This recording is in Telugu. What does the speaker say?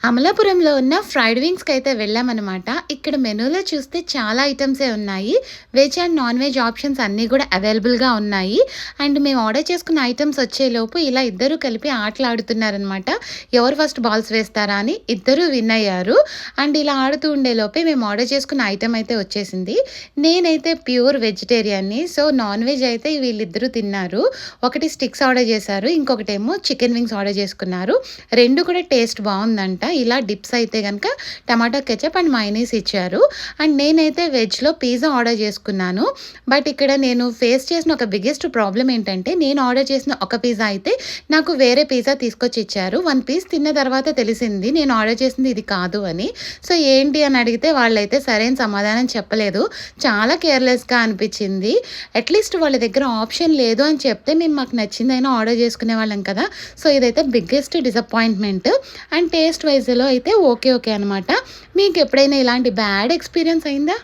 అమలాపురంలో ఉన్న ఫ్రైడ్ వింగ్స్‌కి అయితే వెళ్ళామనమాట. ఇక్కడ మెనూలో చూస్తే చాలా ఐటెమ్సే ఉన్నాయి. Veg and non veg options అన్నీ గూడా అవైలబుల్‌గా ఉన్నాయి. అండ్ మేము ఆర్డర్ చేసుకున్న ఐటెమ్స్ వచ్చేలోపు ఇలా ఇద్దరు కలిపి ఆటలాడుతున్నారనమాట. ఎవరు ఫస్ట్ బాల్స్ వేస్తారా అని ఇద్దరూ విన్ అయ్యారు. అండ్ ఇలా ఆడుతూ ఉండేలోపే మేము ఆర్డర్ చేసుకున్న ఐటెమ్ అయితే వచ్చేసింది. నేనైతే ప్యూర్ వెజిటేరియన్‌ని. సో, నాన్ వెజ్ అయితే వీళ్ళిద్దరూ తిన్నారు. ఒకటి స్టిక్స్ ఆర్డర్ చేశారు. ఇంకొకటేమో చికెన్ వింగ్స్ ఆర్డర్ చేసుకున్నారు. 2 కూడా టేస్ట్ బావుందంట. ఇలా డిప్స్ అయితే గనక టమాటో కెచప్ అండ్ మయోనీస్ ఇచ్చారు. అండ్ నేనైతే వెజ్‌లో పిజ్జా ఆర్డర్ చేసుకున్నాను. బట్ ఇక్కడ నేను ఫేస్ చేసిన ఒక బిగ్గెస్ట్ ప్రాబ్లమ్ ఏంటంటే, నేను ఆర్డర్ చేసిన ఒక పిజ్జా అయితే నాకు వేరే పిజ్జా తీసుకొచ్చి ఇచ్చారు. 1 పీస్ తిన్న తర్వాత తెలిసింది నేను ఆర్డర్ చేసింది ఇది కాదు అని. సో, ఏంటి అని అడిగితే వాళ్ళైతే సరైన సమాధానం చెప్పలేదు. చాలా కేర్‌లెస్‌గా అనిపించింది. అట్‌లీస్ట్ వాళ్ళ దగ్గర ఆప్షన్ లేదు అని చెప్తే మేము మాకు నచ్చిందైనా ఆర్డర్ చేసుకునేవాళ్ళం కదా! సో, ఇదైతే బిగ్గెస్ట్ డిసప్పాయింట్‌మెంట్. అండ్ టేస్ట్ వైస్‌లో అయితే ఓకే అనమాట. మీకెప్పుడైనా ఇలాంటి బ్యాడ్ ఎక్స్‌పీరియన్స్ అయిందా?